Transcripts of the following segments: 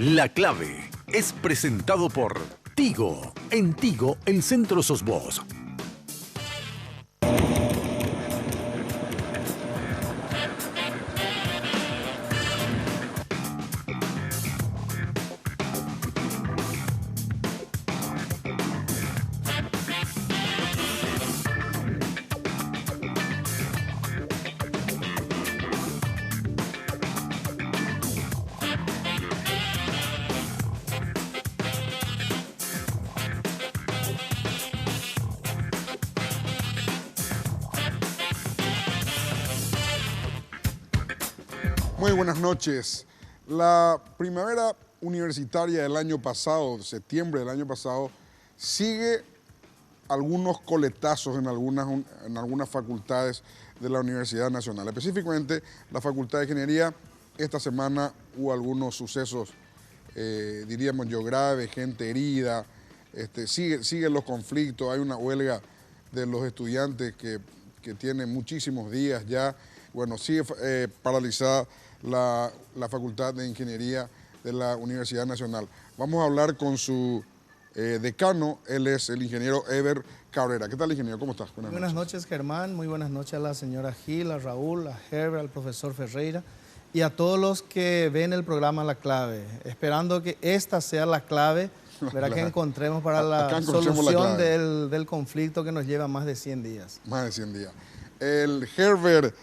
La Clave es presentado por Tigo. En Tigo, el centro sos vos. Muy buenas noches. La primavera universitaria del año pasado, de septiembre del año pasado, sigue algunos coletazos en algunas facultades de la Universidad Nacional. Específicamente, la Facultad de Ingeniería, esta semana hubo algunos sucesos, diríamos yo, graves, gente herida, siguen los conflictos, hay una huelga de los estudiantes que tiene muchísimos días ya. Bueno, sigue paralizada la Facultad de Ingeniería de la Universidad Nacional. Vamos a hablar con su decano, él es el ingeniero Eber Cabrera. ¿Qué tal, ingeniero? ¿Cómo estás? Buenas noches, Germán. Muy buenas noches a la señora Gil, a Raúl, a Herbert, al profesor Ferreira y a todos los que ven el programa La Clave. Esperando que esta sea la clave, verá que encontremos para la solución del conflicto que nos lleva más de 100 días. Más de 100 días. El Herbert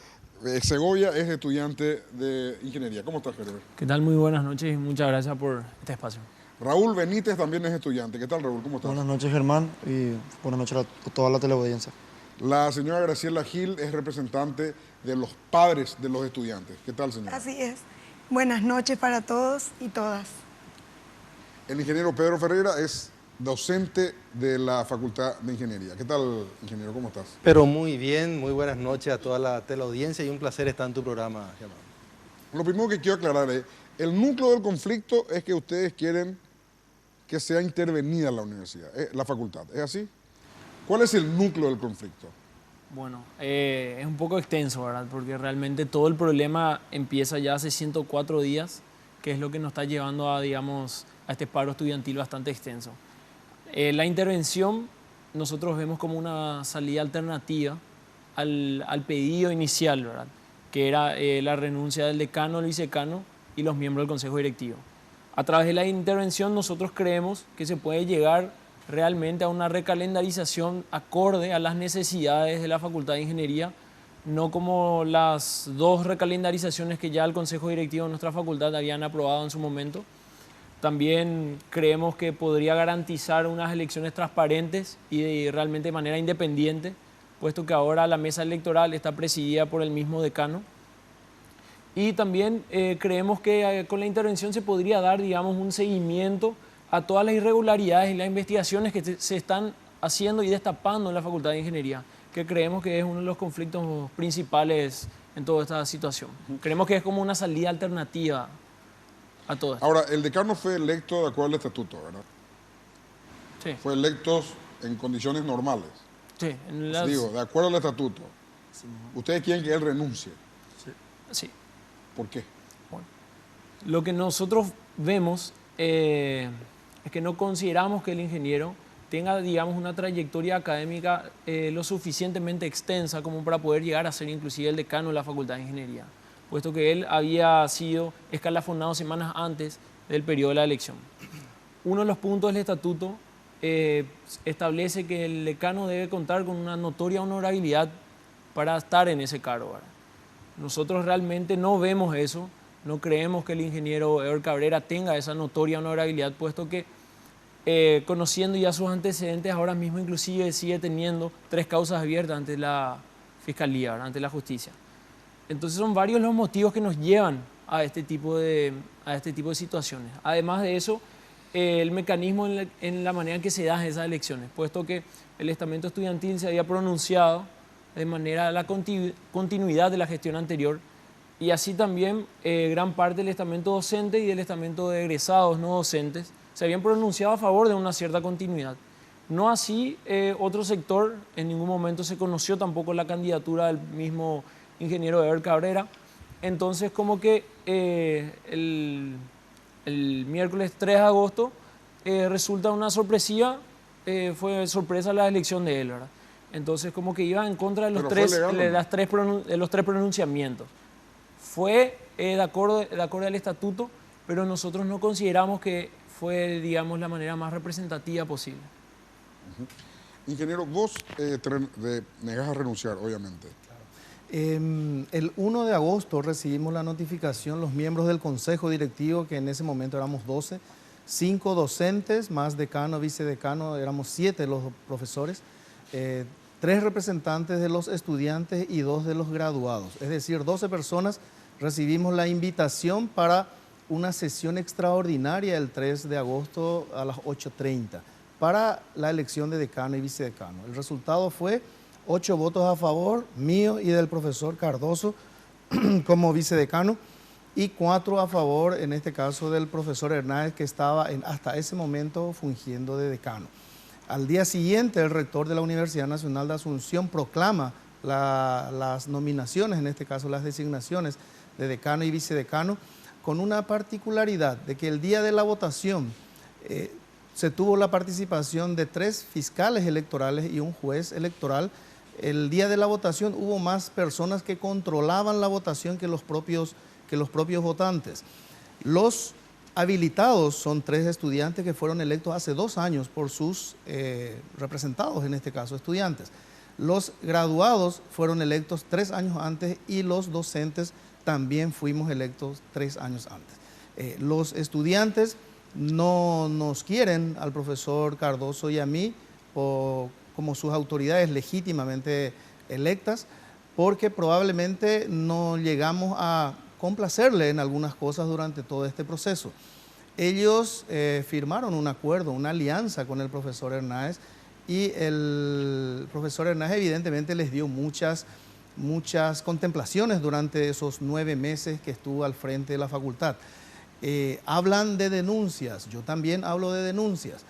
Segovia es estudiante de ingeniería. ¿Cómo estás, Herbert? ¿Qué tal? Muy buenas noches y muchas gracias por este espacio. Raúl Benítez también es estudiante. ¿Qué tal, Raúl? ¿Cómo estás? Buenas noches, Germán, y buenas noches a toda la teleaudiencia. La señora Graciela Gil es representante de los padres de los estudiantes. ¿Qué tal, señora? Así es. Buenas noches para todos y todas. El ingeniero Pedro Ferreira es docente de la Facultad de Ingeniería. ¿Qué tal, ingeniero? ¿Cómo estás? Pero muy bien, muy buenas noches a toda la teleaudiencia y un placer estar en tu programa, Germán. Lo primero que quiero aclarar es, el núcleo del conflicto es que ustedes quieren que sea intervenida la universidad, la facultad. ¿Es así? ¿Cuál es el núcleo del conflicto? Bueno, es un poco extenso, ¿verdad? Porque realmente todo el problema empieza ya hace 104 días, que es lo que nos está llevando a, digamos, a este paro estudiantil bastante extenso. La intervención nosotros vemos como una salida alternativa al pedido inicial, ¿verdad? Que era la renuncia del decano, el vicedecano y los miembros del consejo directivo. A través de la intervención nosotros creemos que se puede llegar realmente a una recalendarización acorde a las necesidades de la Facultad de Ingeniería, no como las dos recalendarizaciones que ya el consejo directivo de nuestra facultad habían aprobado en su momento. También creemos que podría garantizar unas elecciones transparentes y realmente de manera independiente, puesto que ahora la mesa electoral está presidida por el mismo decano. Y también creemos que con la intervención se podría dar, digamos, un seguimiento a todas las irregularidades y las investigaciones que se están haciendo y destapando en la Facultad de Ingeniería, que creemos que es uno de los conflictos principales en toda esta situación. Creemos que es como una salida alternativa a todo esto. Ahora, el decano fue electo de acuerdo al estatuto, ¿verdad? Sí. Fue electo en condiciones normales. Sí. Digo, de acuerdo al estatuto. Sí. Ustedes quieren que él renuncie. Sí. ¿Por qué? Bueno, lo que nosotros vemos es que no consideramos que el ingeniero tenga, digamos, una trayectoria académica lo suficientemente extensa como para poder llegar a ser inclusive el decano de la Facultad de Ingeniería, puesto que él había sido escalafonado semanas antes del periodo de la elección. Uno de los puntos del estatuto establece que el decano debe contar con una notoria honorabilidad para estar en ese cargo, ¿verdad? Nosotros realmente no vemos eso, no creemos que el ingeniero Eber Cabrera tenga esa notoria honorabilidad, puesto que conociendo ya sus antecedentes, ahora mismo inclusive sigue teniendo 3 causas abiertas ante la Fiscalía, ¿verdad? Ante la Justicia. Entonces son varios los motivos que nos llevan a este tipo de situaciones. Además de eso, el mecanismo en la manera en que se dan esas elecciones, puesto que el estamento estudiantil se había pronunciado de manera a la continuidad de la gestión anterior y así también gran parte del estamento docente y del estamento de egresados no docentes se habían pronunciado a favor de una cierta continuidad. No así otro sector, en ningún momento se conoció tampoco la candidatura del mismo ingeniero Eber Cabrera, entonces como que el miércoles 3 de agosto, resulta una sorpresiva, fue sorpresa la elección de él, ¿verdad? Entonces, como que iba en contra de los, ¿Pero fue legal o no? de los tres pronunciamientos. Fue de acuerdo al estatuto, pero nosotros no consideramos que fue, digamos, la manera más representativa posible. Ingeniero, vos te negás a renunciar, obviamente. El 1 de agosto recibimos la notificación, los miembros del Consejo Directivo, que en ese momento éramos 12, 5 docentes, más decano, vicedecano, éramos 7 los profesores, 3 representantes de los estudiantes y 2 de los graduados. Es decir, 12 personas recibimos la invitación para una sesión extraordinaria el 3 de agosto a las 8:30 para la elección de decano y vicedecano. El resultado fue 8 votos a favor, mío y del profesor Cardoso como vicedecano, y 4 a favor, en este caso, del profesor Hernández, que estaba hasta ese momento fungiendo de decano. Al día siguiente, el rector de la Universidad Nacional de Asunción proclama las nominaciones, en este caso las designaciones de decano y vicedecano, con una particularidad de que el día de la votación se tuvo la participación de 3 fiscales electorales y un juez electoral. El día de la votación hubo más personas que controlaban la votación que los propios votantes. Los habilitados son 3 estudiantes que fueron electos hace 2 años por sus representados, en este caso estudiantes. Los graduados fueron electos 3 años antes y los docentes también fuimos electos 3 años antes. Los estudiantes no nos quieren al profesor Cardoso y a mí como sus autoridades legítimamente electas, porque probablemente no llegamos a complacerle en algunas cosas durante todo este proceso. Ellos firmaron un acuerdo, una alianza con el profesor Hernández, y el profesor Hernández evidentemente les dio muchas contemplaciones durante esos 9 meses que estuvo al frente de la facultad. Hablan de denuncias, yo también hablo de denuncias.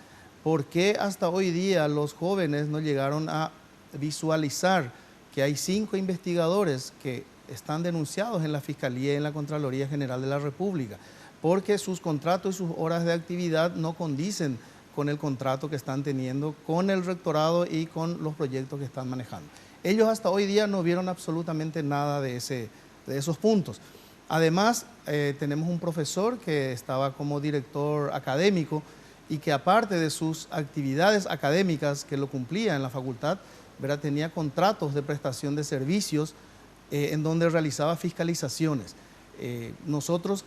¿Por qué hasta hoy día los jóvenes no llegaron a visualizar que hay 5 investigadores que están denunciados en la Fiscalía y en la Contraloría General de la República? Porque sus contratos y sus horas de actividad no condicen con el contrato que están teniendo con el rectorado y con los proyectos que están manejando. Ellos hasta hoy día no vieron absolutamente nada de esos puntos. Además, tenemos un profesor que estaba como director académico y que, aparte de sus actividades académicas que lo cumplía en la facultad, ¿verdad?, tenía contratos de prestación de servicios en donde realizaba fiscalizaciones. Nosotros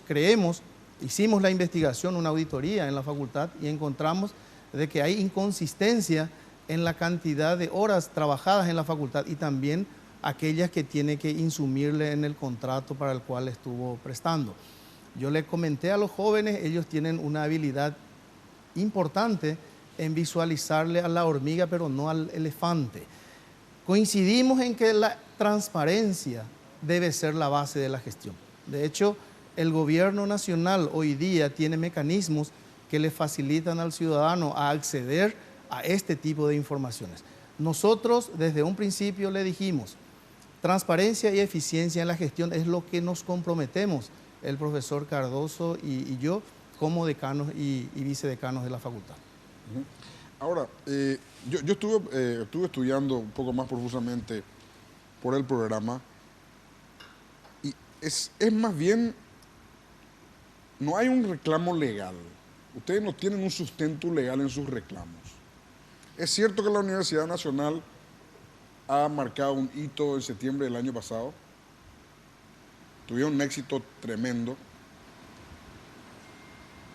hicimos la investigación, una auditoría en la facultad, y encontramos de que hay inconsistencia en la cantidad de horas trabajadas en la facultad y también aquellas que tiene que insumirle en el contrato para el cual estuvo prestando. Yo le comenté a los jóvenes, ellos tienen una habilidad importante en visualizarle a la hormiga, pero no al elefante. Coincidimos en que la transparencia debe ser la base de la gestión. De hecho, el gobierno nacional hoy día tiene mecanismos que le facilitan al ciudadano a acceder a este tipo de informaciones. Nosotros desde un principio le dijimos, transparencia y eficiencia en la gestión es lo que nos comprometemos el profesor Cardoso y yo como decanos y vicedecanos de la facultad. Ahora, yo estuve estudiando un poco más profusamente por el programa y es más bien, no hay un reclamo legal. Ustedes no tienen un sustento legal en sus reclamos. Es cierto que la Universidad Nacional ha marcado un hito en septiembre del año pasado. Tuvieron un éxito tremendo.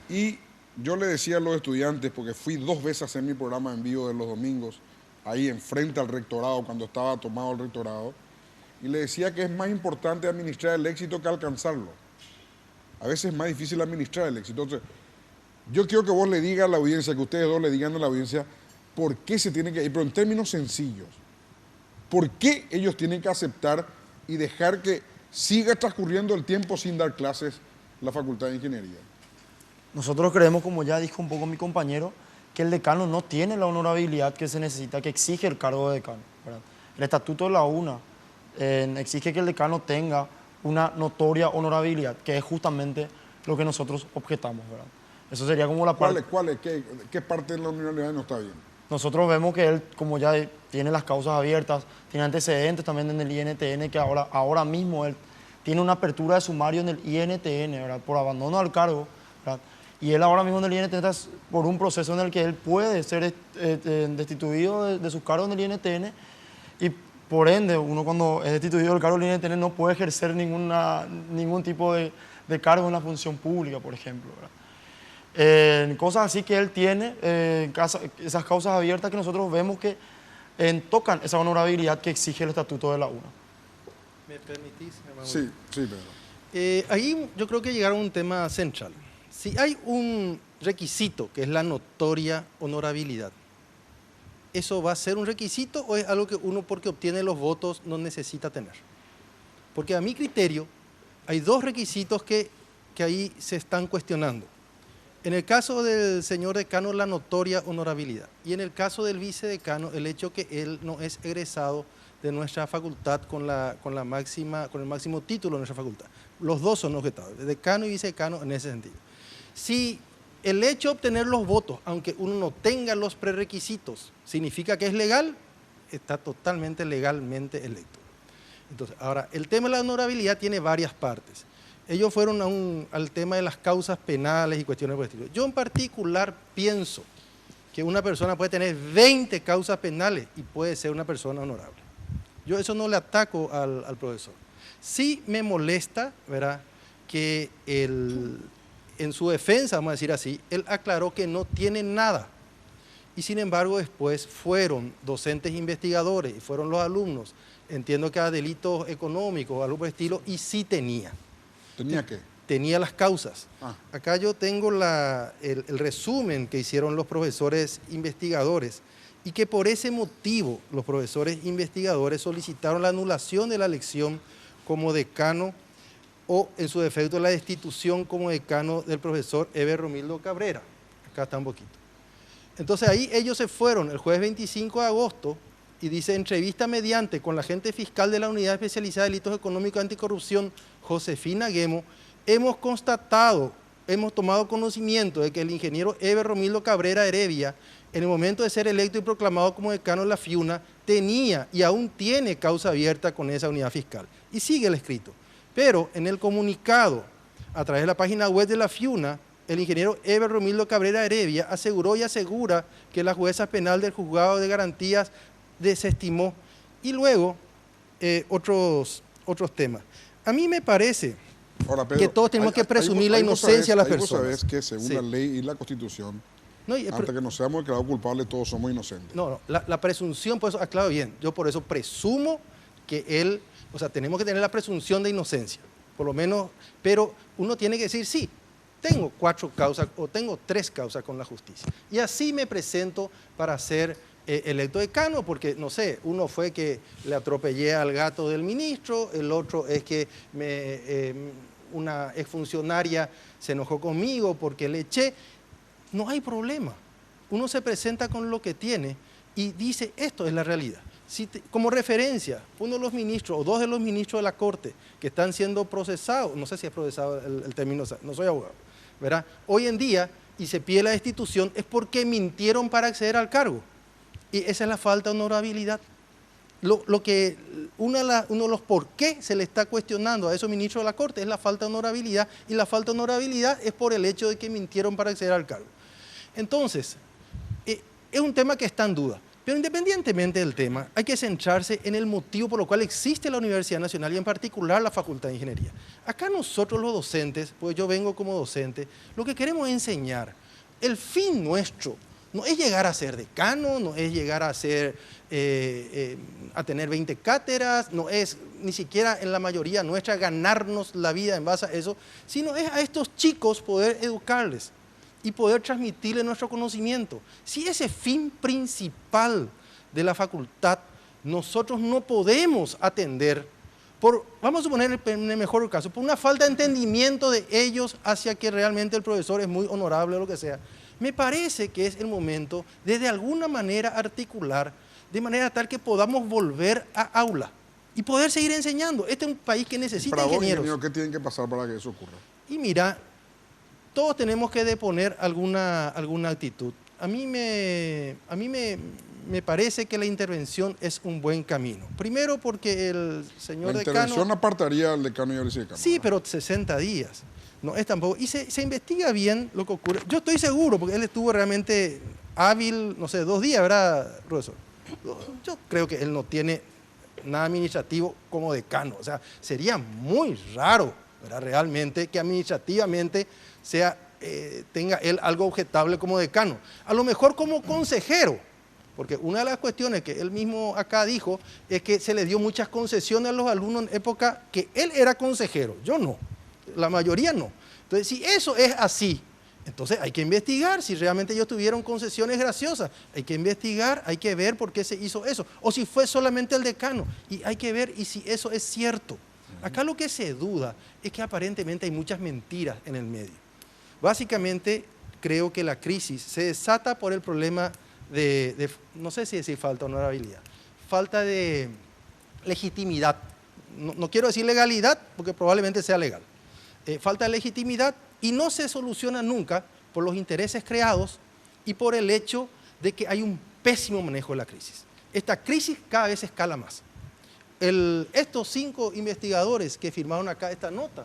Y yo le decía a los estudiantes, porque fui 2 veces a hacer mi programa en vivo de los domingos, ahí enfrente al rectorado, cuando estaba tomado el rectorado, y le decía que es más importante administrar el éxito que alcanzarlo. A veces es más difícil administrar el éxito. Entonces, yo quiero que vos le digas a la audiencia, que ustedes dos le digan a la audiencia, por qué se tiene que ir, pero en términos sencillos. ¿Por qué ellos tienen que aceptar y dejar que siga transcurriendo el tiempo sin dar clases la Facultad de Ingeniería? Nosotros creemos, como ya dijo un poco mi compañero, que el decano no tiene la honorabilidad que se necesita, que exige el cargo de decano, ¿verdad? El estatuto de la UNA exige que el decano tenga una notoria honorabilidad, que es justamente lo que nosotros objetamos, ¿verdad? Eso sería como la parte... ¿Qué parte de la universidad no está bien? Nosotros vemos que él, como ya tiene las causas abiertas, tiene antecedentes también en el INTN, que ahora mismo él tiene una apertura de sumario en el INTN, ¿verdad? Por abandono al cargo, ¿verdad? Y él ahora mismo en el INTN está por un proceso en el que él puede ser destituido de sus cargos en el INTN, y por ende, uno cuando es destituido del cargo del INTN no puede ejercer ningún tipo de cargo en la función pública, por ejemplo, ¿verdad? Cosas así que él tiene, esas causas abiertas que nosotros vemos que tocan esa honorabilidad que exige el Estatuto de la UNA. ¿Me permitís, Raúl? Sí, Pedro. Ahí yo creo que llegaron a un tema central. Si hay un requisito que es la notoria honorabilidad, ¿eso va a ser un requisito o es algo que uno porque obtiene los votos no necesita tener? Porque a mi criterio hay dos requisitos que ahí se están cuestionando. En el caso del señor decano, la notoria honorabilidad. Y en el caso del vicedecano, el hecho que él no es egresado de nuestra facultad con el máximo título de nuestra facultad. Los dos son objetados, decano y vicedecano en ese sentido. Si el hecho de obtener los votos, aunque uno no tenga los prerequisitos, significa que es legal, está totalmente legalmente electo. Entonces, ahora, el tema de la honorabilidad tiene varias partes. Ellos fueron al tema de las causas penales y cuestiones por el estilo. Yo en particular pienso que una persona puede tener 20 causas penales y puede ser una persona honorable. Yo eso no le ataco al profesor. Sí me molesta, ¿verdad?, que en su defensa, vamos a decir así, él aclaró que no tiene nada. Y sin embargo después fueron docentes investigadores y fueron los alumnos, entiendo que a delitos económicos o algo por el estilo, y sí tenía. ¿Tenía qué? Tenía las causas. Acá yo tengo el resumen que hicieron los profesores investigadores y que por ese motivo los profesores investigadores solicitaron la anulación de la elección como decano o en su defecto la destitución como decano del profesor Eber Romildo Cabrera. Acá está un poquito. Entonces ahí ellos se fueron el jueves 25 de agosto y dice, entrevista mediante con la agente fiscal de la Unidad Especializada de Delitos Económicos y Anticorrupción, Josefina Guemo, hemos tomado conocimiento de que el ingeniero Eber Romildo Cabrera Heredia, en el momento de ser electo y proclamado como decano de la FIUNA, tenía y aún tiene causa abierta con esa unidad fiscal. Y sigue el escrito. Pero en el comunicado, a través de la página web de la FIUNA, el ingeniero Eber Romildo Cabrera Heredia aseguró y asegura que la jueza penal del juzgado de garantías desestimó. Y luego, otros temas. A mí me parece que todos tenemos que presumir la inocencia de las personas. Vos sabés que según la ley y la Constitución, hasta que nos seamos declarados culpables, todos somos inocentes. No, la presunción, por eso aclaro bien, yo por eso presumo que él, o sea, tenemos que tener la presunción de inocencia, por lo menos, pero uno tiene que decir, sí, tengo 4 causas o tengo 3 causas con la justicia. Y así me presento para ser electo decano, porque, no sé, uno fue que le atropellé al gato del ministro, el otro es que una exfuncionaria se enojó conmigo porque le eché. No hay problema. Uno se presenta con lo que tiene y dice, esto es la realidad. Como referencia, uno de los ministros o 2 de los ministros de la Corte que están siendo procesados, no sé si es procesado el término, no soy abogado, ¿verdad? Hoy en día, y se pide la destitución, es porque mintieron para acceder al cargo. Y esa es la falta de honorabilidad. Uno de los por qué se le está cuestionando a esos ministros de la Corte es la falta de honorabilidad, y la falta de honorabilidad es por el hecho de que mintieron para acceder al cargo. Entonces, es un tema que está en duda. Pero independientemente del tema, hay que centrarse en el motivo por el cual existe la Universidad Nacional y en particular la Facultad de Ingeniería. Acá nosotros los docentes, pues yo vengo como docente, lo que queremos es enseñar. El fin nuestro no es llegar a ser decano, no es llegar a tener 20 cátedras, no es ni siquiera en la mayoría nuestra ganarnos la vida en base a eso, sino es a estos chicos poder educarles y poder transmitirles nuestro conocimiento. Si ese fin principal de la facultad nosotros no podemos atender, vamos a suponer en el mejor caso, por una falta de entendimiento de ellos hacia que realmente el profesor es muy honorable o lo que sea, me parece que es el momento de alguna manera articular, de manera tal que podamos volver a aula y poder seguir enseñando. Este es un país que necesita ingenieros. Ingeniero, ¿qué tienen que pasar para que eso ocurra? Y mira, todos tenemos que deponer alguna actitud. A mí me parece que la intervención es un buen camino. Primero porque el señor decano... La intervención apartaría al decano y al vicedecano. Sí, pero 60 días. No es tampoco... Y se investiga bien lo que ocurre. Yo estoy seguro, porque él estuvo realmente hábil, no sé, 2 días, ¿verdad, profesor? Yo creo que él no tiene nada administrativo como decano. O sea, sería muy raro, ¿verdad? Realmente que administrativamente tenga él algo objetable como decano. A lo mejor como consejero, porque una de las cuestiones que él mismo acá dijo es que se le dio muchas concesiones a los alumnos en época que él era consejero. Yo no, la mayoría no. Entonces, si eso es así, entonces hay que investigar si realmente ellos tuvieron concesiones graciosas. Hay que investigar, hay que ver por qué se hizo eso. O si fue solamente el decano. Y hay que ver y si eso es cierto. Acá lo que se duda es que aparentemente hay muchas mentiras en el medio. Básicamente, creo que la crisis se desata por el problema no sé si decir falta de honorabilidad, falta de legitimidad. No quiero decir legalidad, porque probablemente sea legal. Falta de legitimidad y no se soluciona nunca por los intereses creados y por el hecho de que hay un pésimo manejo de la crisis. Esta crisis cada vez escala más. Estos 5 investigadores que firmaron acá esta nota,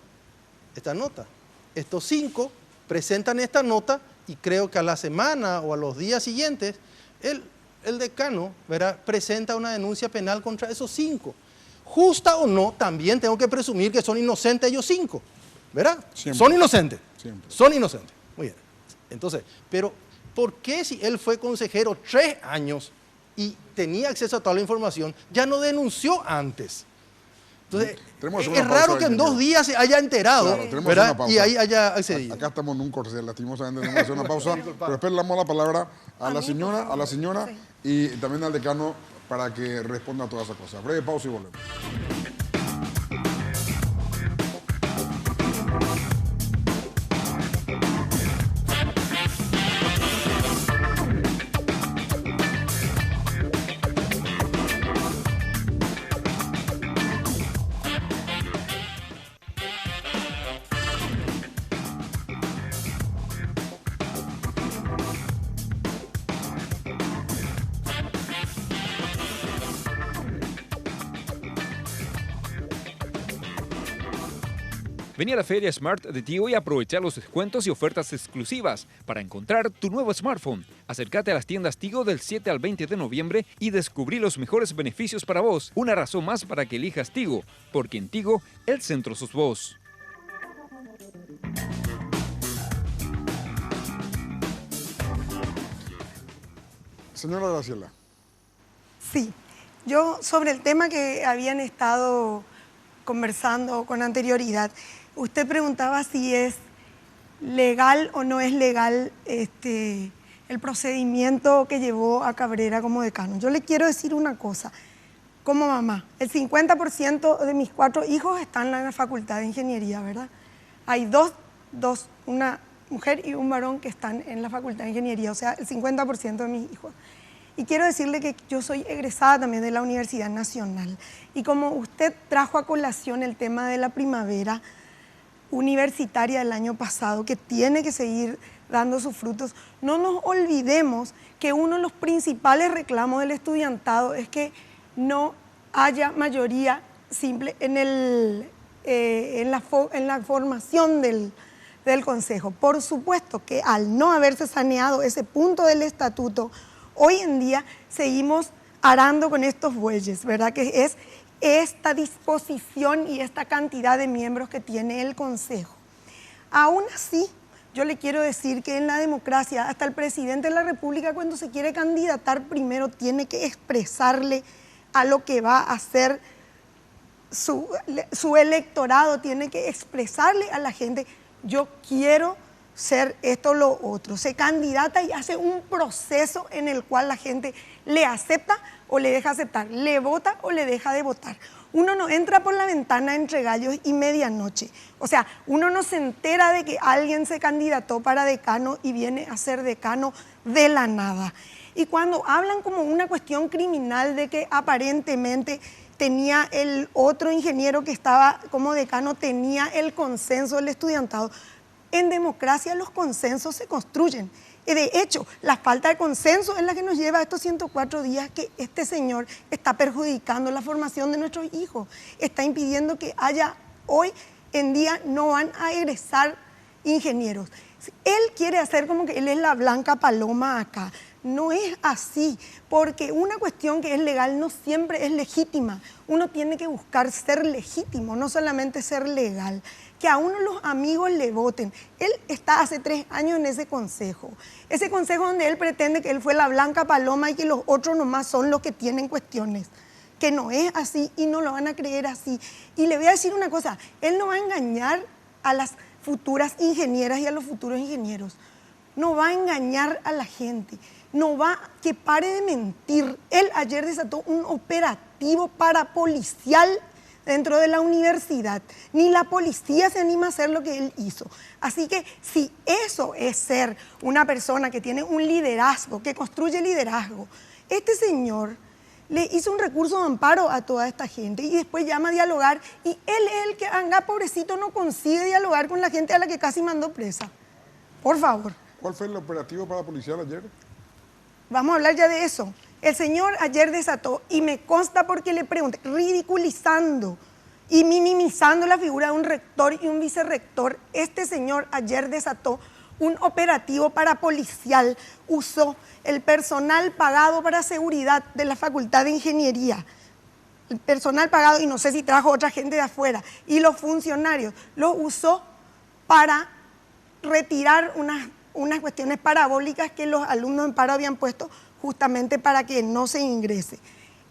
estos 5 presentan esta nota y creo que a la semana o a los días siguientes el decano, ¿verdad?, presenta una denuncia penal contra esos 5. Justa o no, también tengo que presumir que son inocentes ellos 5, ¿verdad? Siempre. Son inocentes. Siempre. Son inocentes. Muy bien. Entonces, pero ¿por qué si él fue consejero 3 años y tenía acceso a toda la información, ya no denunció antes? Entonces, es raro que en 2 días se haya enterado, claro, ¿verdad?, y ahí haya accedido. Acá estamos en un corcel, lastimosamente tenemos que hacer una pausa, pero después le damos la palabra a la señora y también al decano para que responda a todas esas cosas. Breve pausa y volvemos. Vení a la Feria Smart de Tigo y aprovecha los descuentos y ofertas exclusivas para encontrar tu nuevo smartphone. Acércate a las tiendas Tigo del 7 al 20 de noviembre y descubrí los mejores beneficios para vos. Una razón más para que elijas Tigo, porque en Tigo el centro sos vos. Señora Graciela. Sí, yo sobre el tema que habían estado conversando con anterioridad, usted preguntaba si es legal o no es legal el procedimiento que llevó a Cabrera como decano. Yo le quiero decir una cosa, como mamá, el 50% de mis 4 hijos están en la Facultad de Ingeniería, ¿verdad? Hay dos, una mujer y un varón que están en la Facultad de Ingeniería, o sea, el 50% de mis hijos. Y quiero decirle que yo soy egresada también de la Universidad Nacional. Y como usted trajo a colación el tema de la primavera universitaria del año pasado, que tiene que seguir dando sus frutos, no nos olvidemos que uno de los principales reclamos del estudiantado es que no haya mayoría simple en la formación del Consejo. Por supuesto que al no haberse saneado ese punto del estatuto, hoy en día seguimos arando con estos bueyes, ¿verdad? Que es esta disposición y esta cantidad de miembros que tiene el Consejo. Aún así, yo le quiero decir que en la democracia, hasta el presidente de la República, cuando se quiere candidatar, primero tiene que expresarle a lo que va a hacer su electorado, tiene que expresarle a la gente, yo quiero ser esto o lo otro. Se candidata y hace un proceso en el cual la gente le acepta o le deja aceptar, le vota o le deja de votar. Uno no entra por la ventana entre gallos y medianoche. O sea, uno no se entera de que alguien se candidató para decano y viene a ser decano de la nada. Y cuando hablan como una cuestión criminal de que aparentemente tenía el otro ingeniero que estaba como decano, tenía el consenso del estudiantado, En democracia los consensos se construyen. Y de hecho, la falta de consenso es la que nos lleva a estos 104 días que este señor está perjudicando la formación de nuestros hijos. Está impidiendo que haya, hoy en día no van a egresar ingenieros. Él quiere hacer como que él es la blanca paloma acá. No es así, porque una cuestión que es legal no siempre es legítima. Uno tiene que buscar ser legítimo, no solamente ser legal. Que a uno los amigos le voten. Él está hace 3 años en ese consejo donde él pretende que él fue la blanca paloma y que los otros nomás son los que tienen cuestiones. Que no es así y no lo van a creer así. Y le voy a decir una cosa, él no va a engañar a las futuras ingenieras y a los futuros ingenieros. No va a engañar a la gente. No va, que pare de mentir. Él ayer desató un operativo parapolicial dentro de la universidad. Ni la policía se anima a hacer lo que él hizo. Así que si eso es ser una persona que tiene un liderazgo, que construye liderazgo, este señor le hizo un recurso de amparo a toda esta gente y después llama a dialogar y él es el que, anga, pobrecito, no consigue dialogar con la gente a la que casi mandó presa. Por favor. ¿Cuál fue el operativo parapolicial ayer? Vamos a hablar ya de eso. El señor ayer desató, y me consta porque le pregunté, ridiculizando y minimizando la figura de un rector y un vicerrector, este señor ayer desató un operativo parapolicial, usó el personal pagado para seguridad de la Facultad de Ingeniería, el personal pagado, y no sé si trajo otra gente de afuera, y los funcionarios, lo usó para retirar unas cuestiones parabólicas que los alumnos en paro habían puesto justamente para que no se ingrese.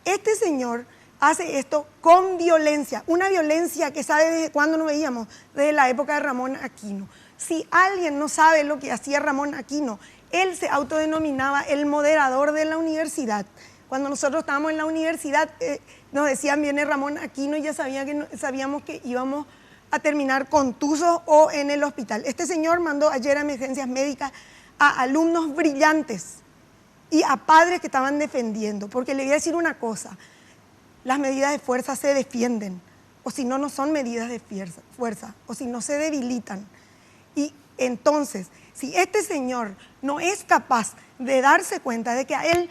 Este señor hace esto con violencia, una violencia que sabe desde cuándo no veíamos, desde la época de Ramón Aquino. Si alguien no sabe lo que hacía Ramón Aquino, él se autodenominaba el moderador de la universidad. Cuando nosotros estábamos en la universidad, nos decían viene Ramón Aquino y ya sabíamos que íbamos a terminar contusos o en el hospital. Este señor mandó ayer a emergencias médicas a alumnos brillantes y a padres que estaban defendiendo, porque le voy a decir una cosa, las medidas de fuerza se defienden, o si no, no son medidas de fuerza, o si no se debilitan. Y entonces, si este señor no es capaz de darse cuenta de que a él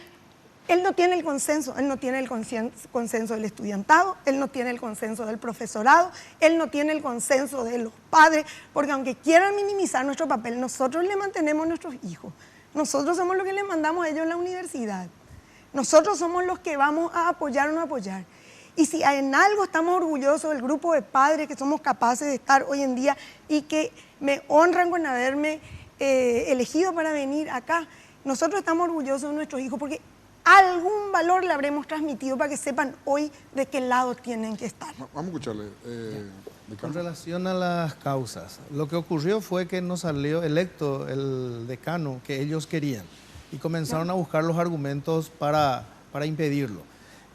no tiene el consenso, él no tiene el consenso del estudiantado, él no tiene el consenso del profesorado, él no tiene el consenso de los padres, porque aunque quieran minimizar nuestro papel, nosotros le mantenemos a nuestros hijos. Nosotros somos los que les mandamos a ellos en la universidad. Nosotros somos los que vamos a apoyar o no apoyar. Y si en algo estamos orgullosos del grupo de padres que somos capaces de estar hoy en día y que me honran con haberme elegido para venir acá, nosotros estamos orgullosos de nuestros hijos porque algún valor le habremos transmitido para que sepan hoy de qué lado tienen que estar. Vamos a escucharle. Con relación a las causas, lo que ocurrió fue que no salió electo el decano que ellos querían y comenzaron a buscar los argumentos para impedirlo.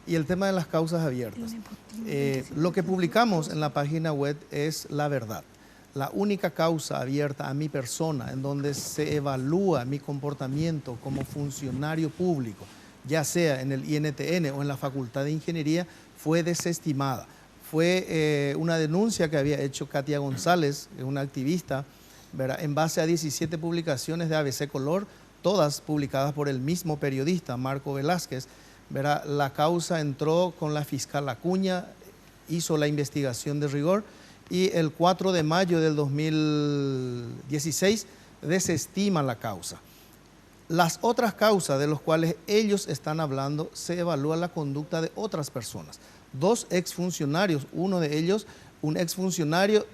Y el tema de las causas abiertas. Lo que publicamos en la página web es la verdad. La única causa abierta a mi persona en donde se evalúa mi comportamiento como funcionario público, ya sea en el INTN o en la Facultad de Ingeniería, fue desestimada. Fue una denuncia que había hecho Katia González, una activista, ¿verdad?, en base a 17 publicaciones de ABC Color, todas publicadas por el mismo periodista, Marco Velázquez. ¿Verdad? La causa entró con la fiscal Acuña, hizo la investigación de rigor y el 4 de mayo del 2016 desestima la causa. Las otras causas de las cuales ellos están hablando, se evalúa la conducta de otras personas. 2 exfuncionarios, uno de ellos un exfuncionario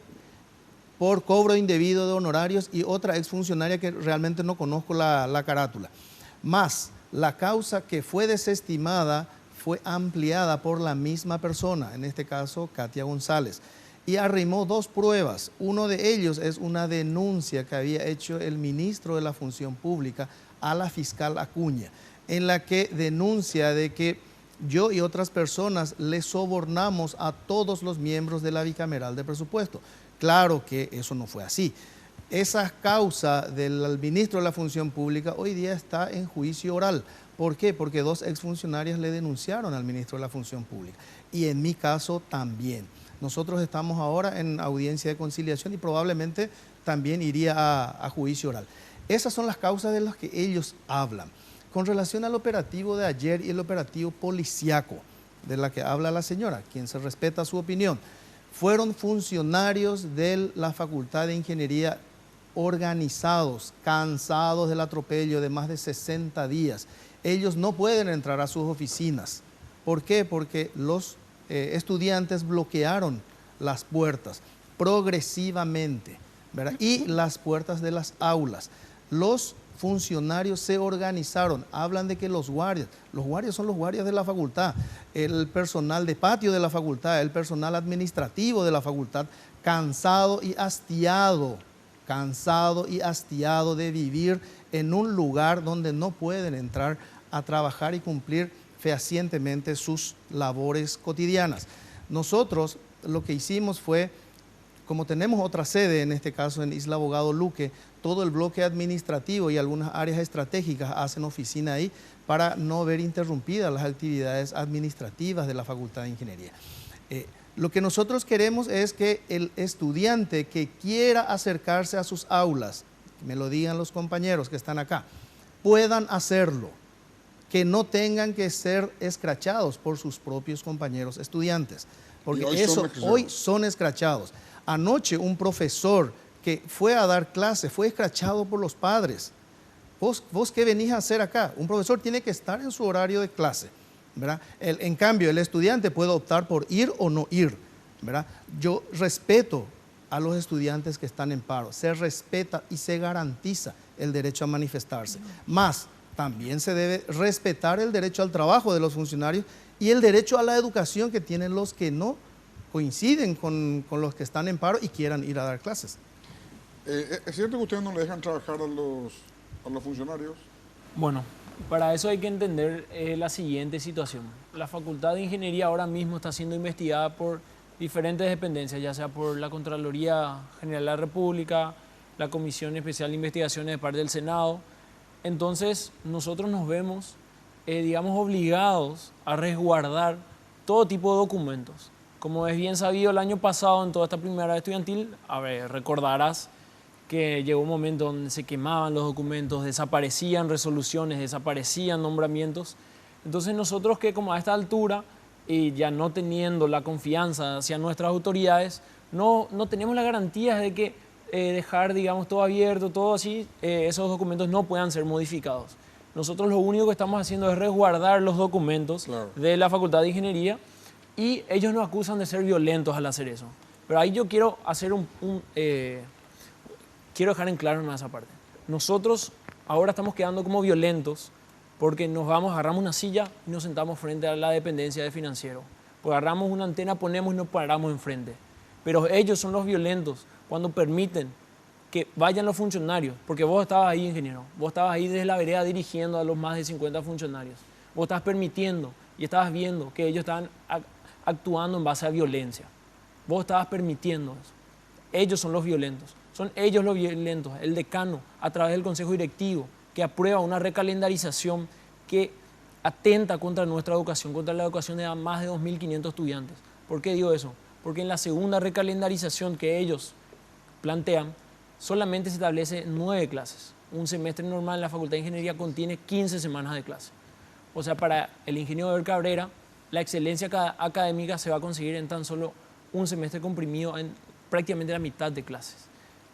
por cobro indebido de honorarios y otra exfuncionaria que realmente no conozco la carátula. Más la causa que fue desestimada fue ampliada por la misma persona, en este caso Katia González, y arrimó 2 pruebas. Uno de ellos es una denuncia que había hecho el ministro de la Función Pública a la fiscal Acuña, en la que denuncia de que yo y otras personas le sobornamos a todos los miembros de la bicameral de presupuesto. Claro que eso no fue así. Esa causa del ministro de la Función Pública hoy día está en juicio oral. ¿Por qué? Porque 2 exfuncionarias le denunciaron al ministro de la Función Pública. Y en mi caso también. Nosotros estamos ahora en audiencia de conciliación y probablemente también iría a juicio oral. Esas son las causas de las que ellos hablan. Con relación al operativo de ayer y el operativo policiaco, de la que habla la señora, quien se respeta su opinión, fueron funcionarios de la Facultad de Ingeniería organizados, cansados del atropello de más de 60 días. Ellos no pueden entrar a sus oficinas. ¿Por qué? Porque los estudiantes bloquearon las puertas progresivamente, ¿verdad? Y las puertas de las aulas. Los funcionarios se organizaron, hablan de que los guardias son los guardias de la facultad, el personal de patio de la facultad, el personal administrativo de la facultad, cansado y hastiado de vivir en un lugar donde no pueden entrar a trabajar y cumplir fehacientemente sus labores cotidianas. Nosotros lo que hicimos fue, como tenemos otra sede, en este caso en Isla Abogado Luque, todo el bloque administrativo y algunas áreas estratégicas hacen oficina ahí para no ver interrumpidas las actividades administrativas de la Facultad de Ingeniería. Lo que nosotros queremos es que el estudiante que quiera acercarse a sus aulas, que me lo digan los compañeros que están acá, puedan hacerlo, que no tengan que ser escrachados por sus propios compañeros estudiantes, porque hoy son escrachados. Anoche un profesor que fue a dar clase fue escrachado por los padres. ¿Vos qué venís a hacer acá? Un profesor tiene que estar en su horario de clase, ¿verdad? En cambio, el estudiante puede optar por ir o no ir, ¿verdad? Yo respeto a los estudiantes que están en paro, se respeta y se garantiza el derecho a manifestarse. Más, también se debe respetar el derecho al trabajo de los funcionarios y el derecho a la educación que tienen los que no coinciden con los que están en paro y quieran ir a dar clases. ¿Es cierto que ustedes no le dejan trabajar a los funcionarios? Bueno, para eso hay que entender la siguiente situación. La Facultad de Ingeniería ahora mismo está siendo investigada por diferentes dependencias, ya sea por la Contraloría General de la República, la Comisión Especial de Investigaciones de parte del Senado. Entonces, nosotros nos vemos, digamos, obligados a resguardar todo tipo de documentos. Como es bien sabido, el año pasado, en toda esta primavera estudiantil, recordarás que llegó un momento donde se quemaban los documentos, desaparecían resoluciones, desaparecían nombramientos. Entonces nosotros que como a esta altura, y ya no teniendo la confianza hacia nuestras autoridades, no tenemos la garantía de que dejar, digamos, todo abierto, todo así, esos documentos no puedan ser modificados. Nosotros lo único que estamos haciendo es resguardar los documentos de la Facultad de Ingeniería y ellos nos acusan de ser violentos al hacer eso. Pero ahí yo quiero hacer quiero dejar en claro esa parte. Nosotros ahora estamos quedando como violentos porque agarramos una silla y nos sentamos frente a la dependencia de financiero. Pues agarramos una antena, ponemos y nos paramos enfrente. Pero ellos son los violentos cuando permiten que vayan los funcionarios, porque vos estabas ahí, ingeniero, vos estabas ahí desde la vereda dirigiendo a los más de 50 funcionarios. Vos estabas permitiendo y estabas viendo que ellos estaban actuando en base a violencia. Vos estabas permitiendo eso. Ellos son los violentos. Son ellos los violentos, el decano, a través del Consejo Directivo, que aprueba una recalendarización que atenta contra nuestra educación, contra la educación de más de 2.500 estudiantes. ¿Por qué digo eso? Porque en la segunda recalendarización que ellos plantean, solamente se establece 9 clases. Un semestre normal en la Facultad de Ingeniería contiene 15 semanas de clase. O sea, para el ingeniero Eber Cabrera, la excelencia académica se va a conseguir en tan solo un semestre comprimido en prácticamente la mitad de clases.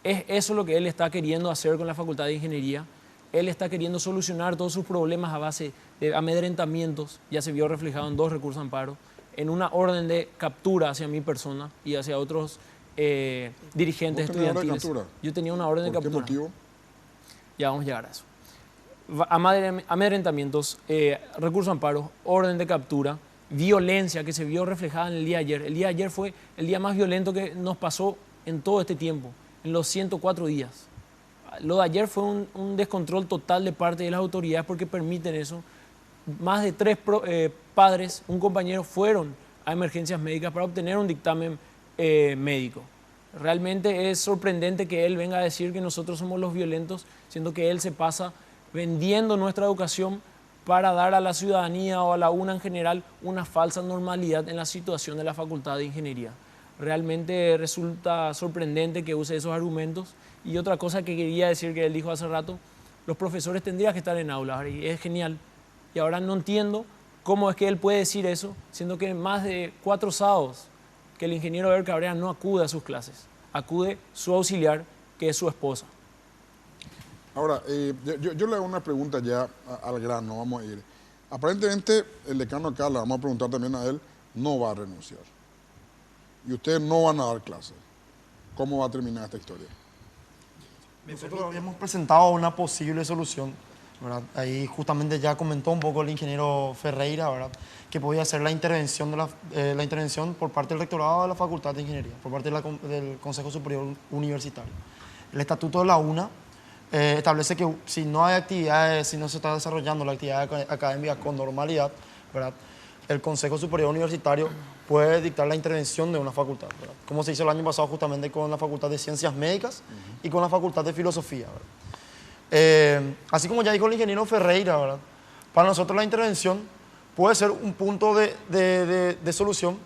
Es eso lo que él está queriendo hacer con la Facultad de Ingeniería. Él está queriendo solucionar todos sus problemas a base de amedrentamientos, ya se vio reflejado en 2 recursos de amparo, en una orden de captura hacia mi persona y hacia otros dirigentes estudiantiles. Yo tenía una orden de captura. ¿Por qué motivo? Ya vamos a llegar a eso. Amedrentamientos, recursos de amparo, orden de captura, violencia que se vio reflejada en el día de ayer. El día de ayer fue el día más violento que nos pasó en todo este tiempo, en los 104 días. Lo de ayer fue un descontrol total de parte de las autoridades porque permiten eso. Más de 3 padres, un compañero, fueron a emergencias médicas para obtener un dictamen médico. Realmente es sorprendente que él venga a decir que nosotros somos los violentos, siendo que él se pasa vendiendo nuestra educación para dar a la ciudadanía o a la UNA en general una falsa normalidad en la situación de la Facultad de Ingeniería. Realmente resulta sorprendente que use esos argumentos. Y otra cosa que quería decir que él dijo hace rato, los profesores tendrían que estar en aulas, y es genial. Y ahora no entiendo cómo es que él puede decir eso, siendo que más de 4 sábados que el ingeniero Eber Cabrera no acude a sus clases, acude su auxiliar, que es su esposa. Ahora, yo le hago una pregunta ya al grano, vamos a ir. Aparentemente, el decano acá, le vamos a preguntar también a él, no va a renunciar. Y ustedes no van a dar clases. ¿Cómo va a terminar esta historia? Nosotros habíamos presentado una posible solución, ¿verdad? Ahí justamente ya comentó un poco el ingeniero Ferreira, ¿verdad? Que podía ser la intervención, la intervención por parte del rectorado de la Facultad de Ingeniería, por parte del Consejo Superior Universitario. El estatuto de la UNA establece que si no hay actividades, si no se está desarrollando la actividad académica con normalidad, ¿verdad? El Consejo Superior Universitario puede dictar la intervención de una facultad, ¿verdad? Como se hizo el año pasado justamente con la Facultad de Ciencias Médicas y con la Facultad de Filosofía, ¿verdad? Así como ya dijo el ingeniero Ferreira, ¿verdad? Para nosotros la intervención puede ser un punto de solución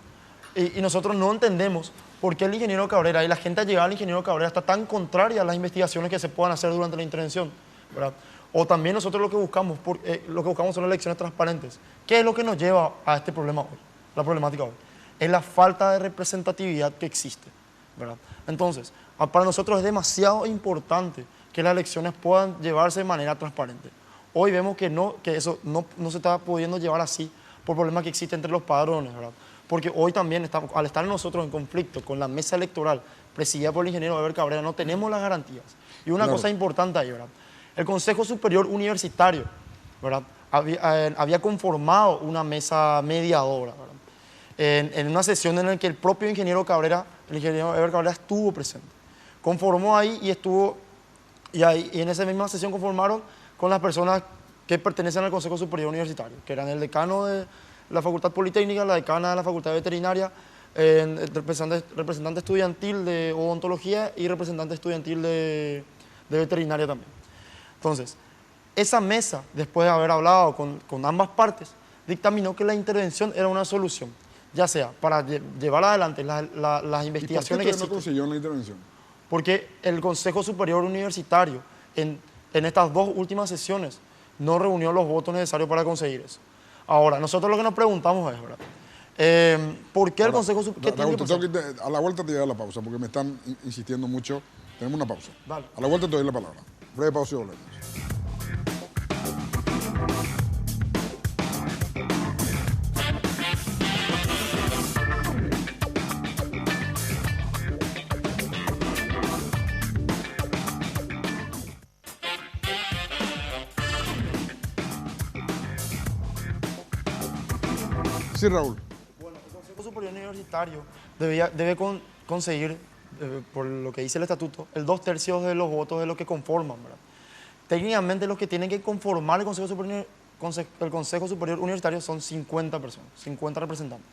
y nosotros no entendemos por qué el ingeniero Cabrera y la gente allegada al ingeniero Cabrera está tan contraria a las investigaciones que se puedan hacer durante la intervención, ¿verdad? O también nosotros lo que buscamos son elecciones transparentes. ¿Qué es lo que nos lleva a este problema hoy? La problemática hoy es la falta de representatividad que existe, ¿verdad? Entonces, para nosotros es demasiado importante que las elecciones puedan llevarse de manera transparente. Hoy vemos que eso no se está pudiendo llevar así por problemas que existen entre los padrones, ¿verdad? Porque hoy también, al estar nosotros en conflicto con la mesa electoral presidida por el ingeniero Eber Cabrera, no tenemos las garantías. Y una cosa importante ahí, ¿verdad? El Consejo Superior Universitario, ¿verdad? Había conformado una mesa mediadora, ¿verdad? En una sesión en la que el propio ingeniero Cabrera, el ingeniero Eber Cabrera estuvo presente. Conformó ahí y estuvo, y en esa misma sesión conformaron con las personas que pertenecen al Consejo Superior Universitario, que eran el decano de la Facultad Politécnica, la decana de la Facultad Veterinaria, representante estudiantil de odontología y representante estudiantil de veterinaria también. Entonces, esa mesa, después de haber hablado con ambas partes, dictaminó que la intervención era una solución, ya sea para llevar adelante las investigaciones que existen. ¿Y por qué no consiguió la intervención? Porque el Consejo Superior Universitario, en estas 2 últimas sesiones, no reunió los votos necesarios para conseguir eso. Ahora, nosotros lo que nos preguntamos es, ¿verdad? ¿Por qué el Consejo Superior? A la vuelta te doy la pausa, porque me están insistiendo mucho. Tenemos una pausa. Dale. A la vuelta te doy la palabra. Breve pausa y volvemos. Sí, Raúl. Bueno, el Consejo Superior Universitario debe conseguir, por lo que dice el estatuto, el 2/3 de los votos de los que conforman, ¿verdad? Técnicamente los que tienen que conformar el Consejo Superior Universitario son 50 personas, 50 representantes.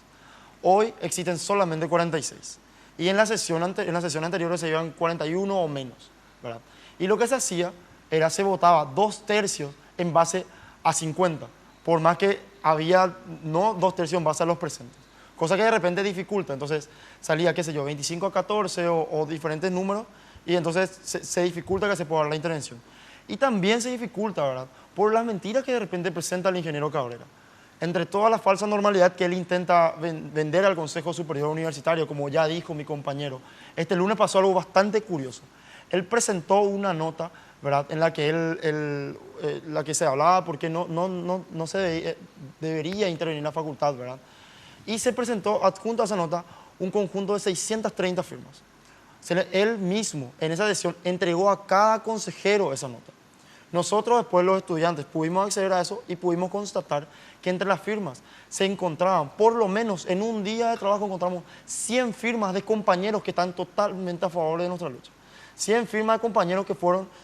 Hoy existen solamente 46. Y en la sesión anterior se iban 41 o menos, ¿verdad? Y lo que se hacía era se votaba 2/3 en base a 50, por más que había no 2/3 en base a los presentes. Cosa que de repente dificulta, entonces salía, qué sé yo, 25 a 14 o diferentes números, y entonces se dificulta que se pueda dar la intervención. Y también se dificulta, ¿verdad?, por las mentiras que de repente presenta el ingeniero Cabrera. Entre toda la falsa normalidad que él intenta vender al Consejo Superior Universitario, como ya dijo mi compañero, este lunes pasó algo bastante curioso. Él presentó una nota, ¿verdad?, en la que la que se hablaba porque no se debería intervenir en la facultad, ¿verdad? Y se presentó adjunto a esa nota un conjunto de 630 firmas. Él mismo en esa sesión entregó a cada consejero esa nota. Nosotros después los estudiantes pudimos acceder a eso y pudimos constatar que entre las firmas se encontraban, por lo menos en un día de trabajo encontramos 100 firmas de compañeros que están totalmente a favor de nuestra lucha. 100 firmas de compañeros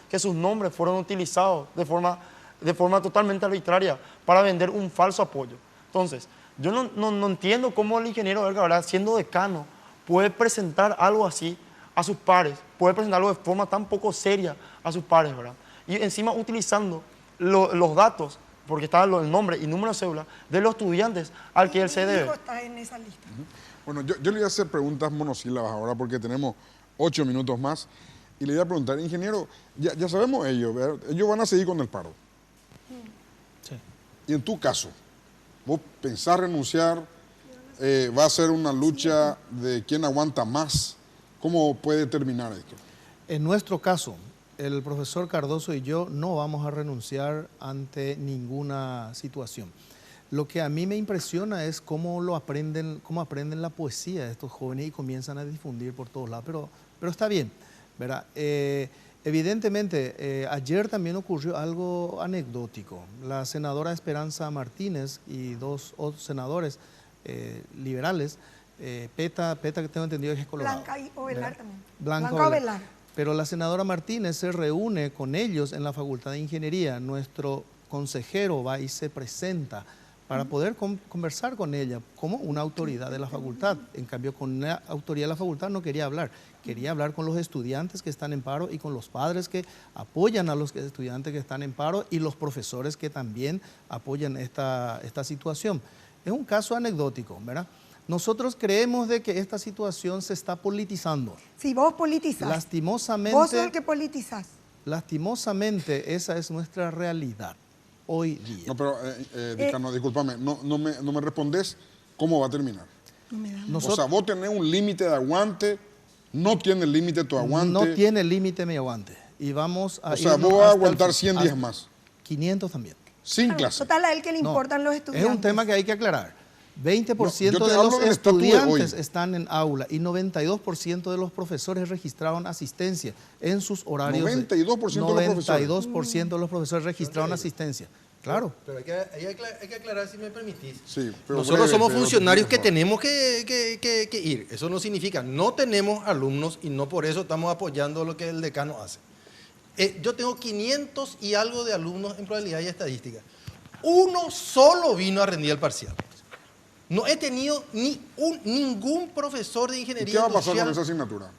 que sus nombres fueron utilizados de forma totalmente arbitraria para vender un falso apoyo. Entonces, yo no entiendo cómo el ingeniero Eber Cabrera, siendo decano, puede presentar algo así a sus pares, puede presentarlo de forma tan poco seria a sus pares, ¿verdad? Y encima utilizando los datos, porque está el nombre y número de cédula, de los estudiantes al que él se debe. Mi hijo está en esa lista. Bueno, yo le voy a hacer preguntas monosílabas ahora porque tenemos 8 minutos más. Y le voy a preguntar, ingeniero, ya sabemos ellos, ¿verdad? Ellos van a seguir con el paro. Sí. Y en tu caso, ¿vos pensás renunciar? ¿Va a ser una lucha de quién aguanta más? ¿Cómo puede terminar esto? En nuestro caso, el profesor Cardoso y yo no vamos a renunciar ante ninguna situación. Lo que a mí me impresiona es cómo aprenden la poesía de estos jóvenes y comienzan a difundir por todos lados. Pero está bien, ¿verdad? Evidentemente, ayer también ocurrió algo anecdótico. La senadora Esperanza Martínez y dos otros senadores liberales, Peta, que tengo entendido que es Colorado. Blanca y Ovelar también. Blanca Ovelar. Pero la senadora Martínez se reúne con ellos en la Facultad de Ingeniería. Nuestro consejero va y se presenta para poder conversar con ella como una autoridad de la facultad. En cambio, con una autoridad de la facultad no quería hablar. Quería hablar con los estudiantes que están en paro y con los padres que apoyan a los estudiantes que están en paro y los profesores que también apoyan esta situación. Es un caso anecdótico, ¿verdad? Nosotros creemos de que esta situación se está politizando. Si vos politizás. Lastimosamente. Vos sos el que politizás. Lastimosamente, esa es nuestra realidad hoy día. No, pero, Decano, discúlpame, no me respondes cómo va a terminar. No me da. O sea, vos tenés un límite de aguante, no tiene límite tu aguante. No tiene límite mi aguante. Y vamos a... O sea, vos vas a aguantar 100 días más. 500 también. Sin clase. Total, a él que le importan los estudiantes. Es un tema que hay que aclarar. 20% yo te de hablo los del estatuto de estudiantes hoy. están en aula y 92% de los profesores registraron asistencia en sus horarios. 92% de los profesores. 92% de los profesores registraron asistencia. Claro. Pero hay que aclarar, si me permitís. Sí, pero Nosotros breve, somos pero funcionarios que por favor. tenemos que ir. Eso no significa, no tenemos alumnos y no por eso estamos apoyando lo que el decano hace. Yo tengo 500 y algo de alumnos en probabilidad y estadística. Uno solo vino a rendir el parcial. No he tenido ningún profesor de ¿Y ingeniería qué va a pasar industrial. con esa asignatura?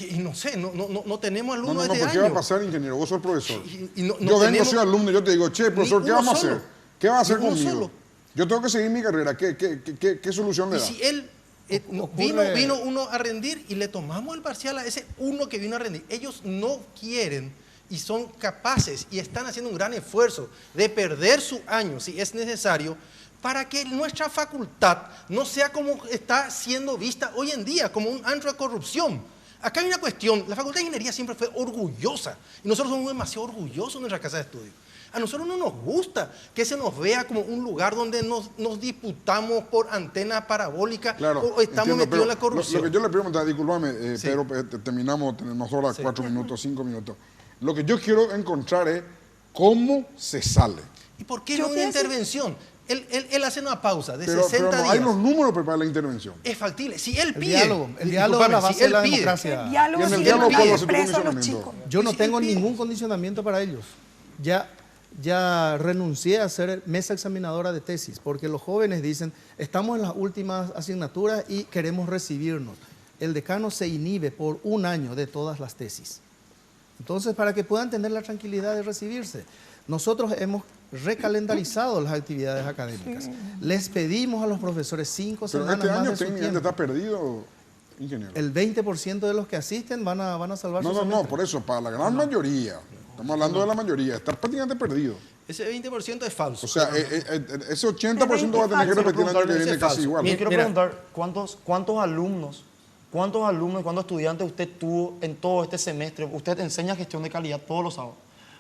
Y no sé, no tenemos alumnos No, este ¿pero año. qué va a pasar, ingeniero? Vos sos profesor. Y no yo vengo, tenemos soy alumno y yo te digo, che, profesor, ni ¿qué uno vamos a solo. hacer? ¿Qué va a hacer Ni uno conmigo? solo. Yo tengo que seguir mi carrera. ¿Qué solución le Y da? si él vino uno a rendir y le tomamos el parcial a ese uno que vino a rendir. Ellos no quieren y son capaces y están haciendo un gran esfuerzo de perder su año, si es necesario, para que nuestra facultad no sea como está siendo vista hoy en día, como un antro de corrupción. Acá hay una cuestión, la Facultad de Ingeniería siempre fue orgullosa y nosotros somos demasiado orgullosos en nuestra casa de estudio. A nosotros no nos gusta que se nos vea como un lugar donde nos disputamos por antena parabólica o estamos metidos en la corrupción. Lo que yo le pregunto, discúlpame, Sí. Pedro, terminamos, tenemos ahora Sí. 4 minutos, 5 minutos. Lo que yo quiero encontrar es cómo se sale. ¿Y por qué Yo no una pienso- intervención? Él hace una pausa de Pero 60 no días. hay los números para la intervención. Es factible. Si él El pide. diálogo es la discúlpame, base si de él la pide, democracia. El diálogo Y en el sí diálogo, le ¿cuál va a pide ser tu preso a los condicionamiento? chicos. Yo no si tengo él pide. ningún condicionamiento para ellos. Ya renuncié a ser mesa examinadora de tesis, porque los jóvenes dicen, estamos en las últimas asignaturas y queremos recibirnos. El decano se inhibe por un año de todas las tesis. Entonces, para que puedan tener la tranquilidad de recibirse, nosotros hemos recalendarizado las actividades académicas. Les pedimos a los profesores 5 Pero semanas este más año de su técnicamente tiempo. está perdido, ingeniero. El 20% de los que asisten van a salvar su No, semestre. por eso, para la gran mayoría, estamos hablando de la mayoría, está prácticamente perdido. Ese 20% es falso. O sea, ese 80% va a tener que repetir el año que viene casi igual. Yo quiero Mira. preguntar, ¿cuántos alumnos, cuántos estudiantes usted tuvo en todo este semestre? Usted enseña gestión de calidad todos los sábados.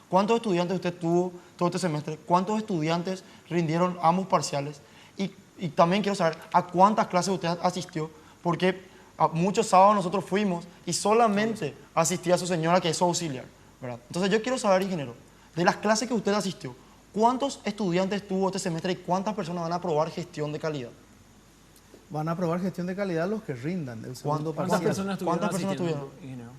¿Cuántos estudiantes usted tuvo todo este semestre? ¿Cuántos estudiantes rindieron ambos parciales? Y también quiero saber a cuántas clases usted asistió, porque a muchos sábados nosotros fuimos y solamente asistía su señora, que es su auxiliar, ¿verdad? Entonces yo quiero saber, ingeniero, de las clases que usted asistió, ¿cuántos estudiantes tuvo este semestre y cuántas personas van a aprobar gestión de calidad? Van a aprobar gestión de calidad los que rindan el segundo ¿Cuántas parcial. ¿Cuántas personas ¿Cuántas estuvieron personas asistiendo, ingeniero?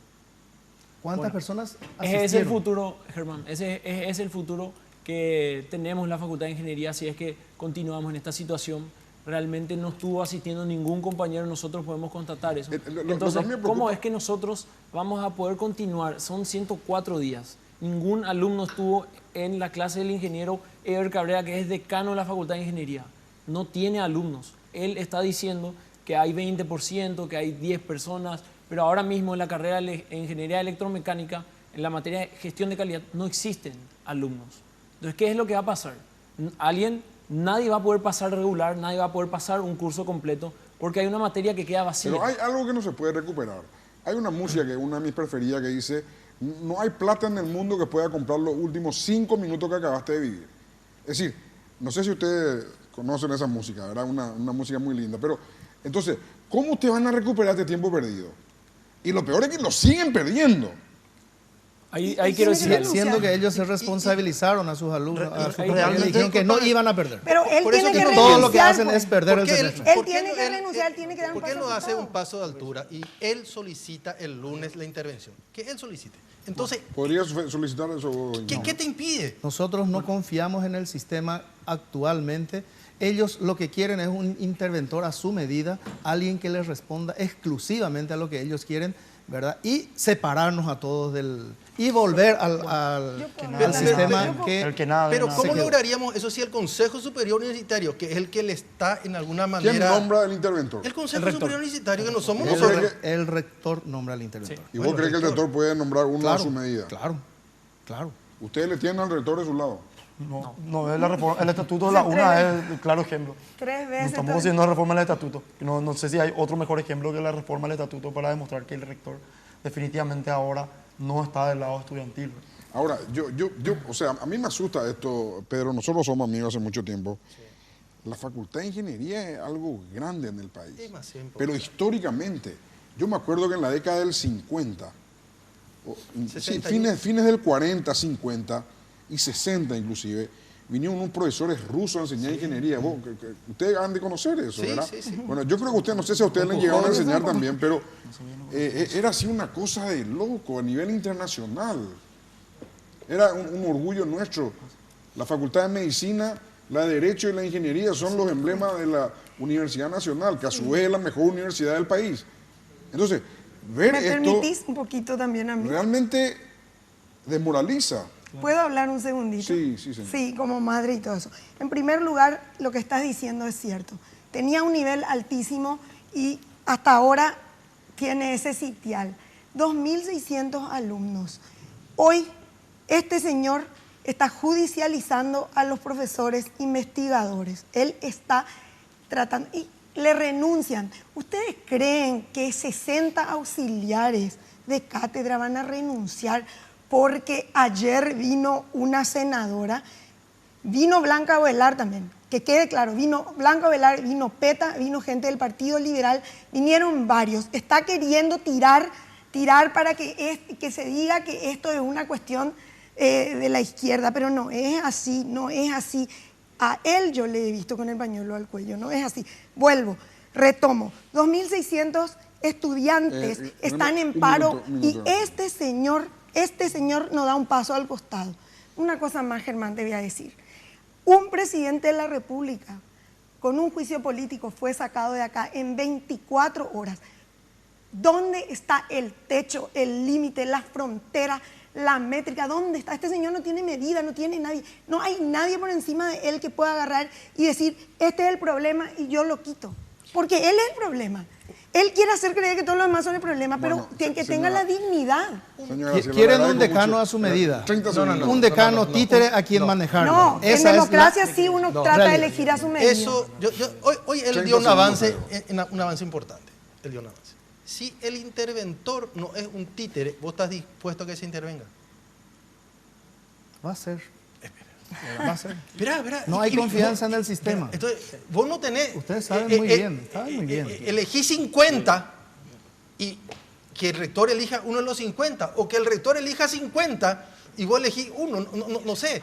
¿Cuántas Bueno, personas Ese es el asistieron? futuro, Germán. Ese es el futuro que tenemos en la Facultad de Ingeniería si es que continuamos en esta situación. Realmente no estuvo asistiendo ningún compañero, nosotros podemos constatar eso. Lo que a Entonces, mí me ¿cómo preocupa- es que nosotros vamos a poder continuar? Son 104 días. Ningún alumno estuvo en la clase del ingeniero Eber Cabrera, que es decano de la Facultad de Ingeniería. No tiene alumnos. Él está diciendo que hay 20%, que hay 10 personas, pero ahora mismo en la carrera de ingeniería electromecánica, en la materia de gestión de calidad, no existen alumnos. Entonces, ¿qué es lo que va a pasar? Nadie va a poder pasar regular, nadie va a poder pasar un curso completo, porque hay una materia que queda vacía. Pero hay algo que no se puede recuperar. Hay una música que es una de mis preferidas que dice: no hay plata en el mundo que pueda comprar los últimos 5 minutos que acabaste de vivir. Es decir, no sé si ustedes conocen esa música, ¿verdad? Una música muy linda. Pero, entonces, ¿cómo ustedes van a recuperar este tiempo perdido? Y lo peor es que lo siguen perdiendo. Ahí quiero decir, Siendo que ellos se responsabilizaron a sus alumnos, a sus realmente dijeron que no iban a perder. Pero él Por eso tiene que que Todo renunciar. lo que hacen pues. es perder el Porque semestre. Él tiene que renunciar, tiene que dar un ¿Por qué paso no hace adelantado? un paso de altura y él solicita el lunes la intervención? Que él solicite. Entonces, ¿Podría solicitar eso? ¿qué te impide? Nosotros no confiamos en el sistema actualmente. Ellos lo que quieren es un interventor a su medida, alguien que les responda exclusivamente a lo que ellos quieren, ¿verdad? Y separarnos a todos y volver al sistema El que nada, Pero nada. ¿cómo Se quedó. lograríamos eso si el Consejo Superior Universitario, que es el que le está en alguna ¿Quién manera... nombra el interventor? El Consejo Superior Universitario, que no somos ¿Vos nosotros. crees el rector nombra al interventor. ¿Y vos crees que el rector puede nombrar uno a Claro, su medida? claro. ¿Ustedes le tienen al rector de su lado? No, es la reforma, el estatuto de la UNA es el claro ejemplo. 3 No veces. estamos haciendo reforma del estatuto. No sé si hay otro mejor ejemplo que la reforma del estatuto para demostrar que el rector definitivamente ahora no está del lado estudiantil. Ahora, o sea, a mí me asusta esto, Pedro. Nosotros somos amigos hace mucho tiempo. La Facultad de Ingeniería es algo grande en el país. Demasiado importante. Pero históricamente, yo me acuerdo que en la década del 50, sí, fines del 40, 50 y 60 inclusive, vinieron unos profesores rusos a enseñar ingeniería. Ustedes han de conocer eso, Sí, ¿verdad? sí. Bueno, yo creo que ustedes, no sé si a ustedes les llegaron a enseñar también, pero era así una cosa de loco a nivel internacional. Era un orgullo nuestro. La Facultad de Medicina, la de Derecho y la Ingeniería son los emblemas de la Universidad Nacional, que a su vez es la mejor universidad del país. Entonces, ver ¿Me esto permitís un poquito también a mí? realmente desmoraliza. ¿Puedo hablar un segundito? Sí, señor. Sí, como madre y todo eso. En primer lugar, lo que estás diciendo es cierto. Tenía un nivel altísimo y hasta ahora tiene ese sitial. 2.600 alumnos. Hoy, este señor está judicializando a los profesores investigadores. Él está tratando... Y le renuncian. ¿Ustedes creen que 60 auxiliares de cátedra van a renunciar porque ayer vino una senadora, vino Blanca Ovelar también, que quede claro, vino Blanca Ovelar, vino PETA, vino gente del Partido Liberal, vinieron varios, está queriendo tirar para que se diga que esto es una cuestión de la izquierda, pero no es así, no es así. A él yo le he visto con el pañuelo al cuello, no es así. Vuelvo, retomo, 2.600 estudiantes están en paro y este señor no da un paso al costado. Una cosa más, Germán, te voy a decir. Un presidente de la República con un juicio político fue sacado de acá en 24 horas. ¿Dónde está el techo, el límite, la frontera, la métrica? ¿Dónde está? Este señor no tiene medida, no tiene nadie. No hay nadie por encima de él que pueda agarrar y decir, este es el problema y yo lo quito. Porque él es el problema. Él quiere hacer creer que todos los demás son el problema, pero que tenga la dignidad. Señora, se lo Quieren un agradezco decano mucho. a su medida. 30 segundos. Un decano títere a quien manejarlo. No, en Esa es democracia sí uno trata de realidad. elegir a su medida. Eso, hoy él 30 dio un avance, segundos, un avance importante. Él dio un avance. Si el interventor no es un títere, ¿vos estás dispuesto a que se intervenga? Va a ser. Va a ser. Esperá. No hay confianza en el sistema. Entonces, vos no tenés... Ustedes saben muy bien, saben muy bien. Elegí 50 y que el rector elija uno de los 50, o que el rector elija 50 y vos elegís uno, no sé.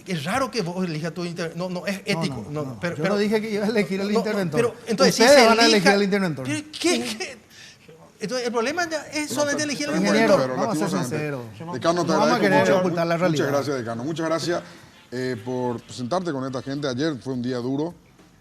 Es raro que vos elijas tu interventor, no es ético. Yo no dije que iba a elegir el interventor. Pero, entonces, ustedes si se van a elegir elija- el interventor. ¿Pero qué? Entonces, el problema ya es solamente elegir el Ingeniero, interventor. vamos a ser lastimosamente. sinceros. Decano, te No vamos a agradezco querer mucho. ocultar la realidad. Muchas gracias, decano. Muchas gracias por presentarte con esta gente. Ayer fue un día duro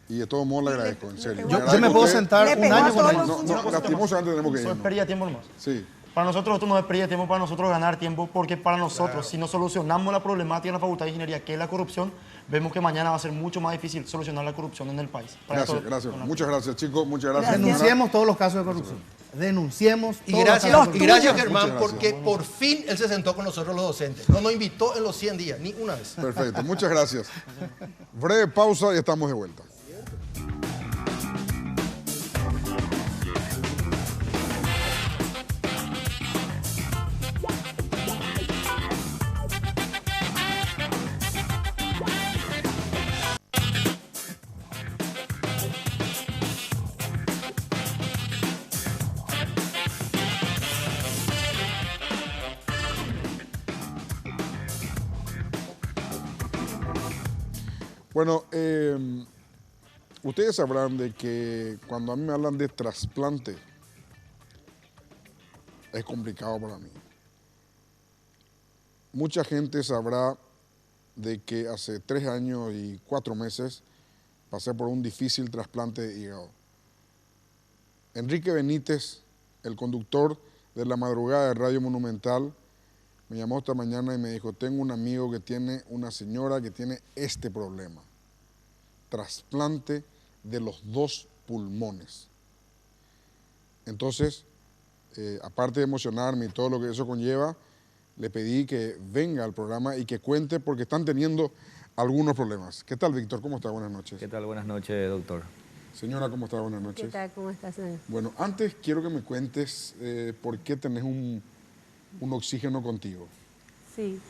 y de todos modos le agradezco, en serio. Yo Le agradezco me a puedo usted. sentar Le un pegó a año con todos ellos. los No, lastimosamente tenemos que Eso es irnos. pérdida de tiempo nomás. Sí. Para nosotros esto no es pérdida de tiempo, para nosotros ganar tiempo, porque para nosotros, si no solucionamos la problemática en la Facultad de Ingeniería, que es la corrupción, vemos que mañana va a ser mucho más difícil solucionar la corrupción en el país. Gracias. Muchas gracias, chicos. Muchas gracias. Denunciemos todos los casos de corrupción. Denunciemos Y todos gracias, los casos de corrupción. Germán, Muchas gracias. porque por fin él se sentó con nosotros los docentes. No nos invitó en los 100 días, ni una vez. Perfecto, muchas gracias. Breve pausa y estamos de vuelta. Bueno, ustedes sabrán de que cuando a mí me hablan de trasplante, es complicado para mí. Mucha gente sabrá de que hace 3 años y 4 meses pasé por un difícil trasplante de hígado. Enrique Benítez, el conductor de la madrugada de Radio Monumental, me llamó esta mañana y me dijo, tengo un amigo que tiene una señora que tiene este problema, trasplante de los 2 pulmones. Entonces, aparte de emocionarme y todo lo que eso conlleva, le pedí que venga al programa y que cuente porque están teniendo algunos problemas. ¿Qué tal, Víctor? ¿Cómo está? Buenas noches. ¿Qué tal? Buenas noches, doctor. Señora, ¿cómo está? Buenas noches. ¿Qué tal? ¿Cómo estás, señor? Bueno, antes quiero que me cuentes por qué tenés un oxígeno contigo. Sí,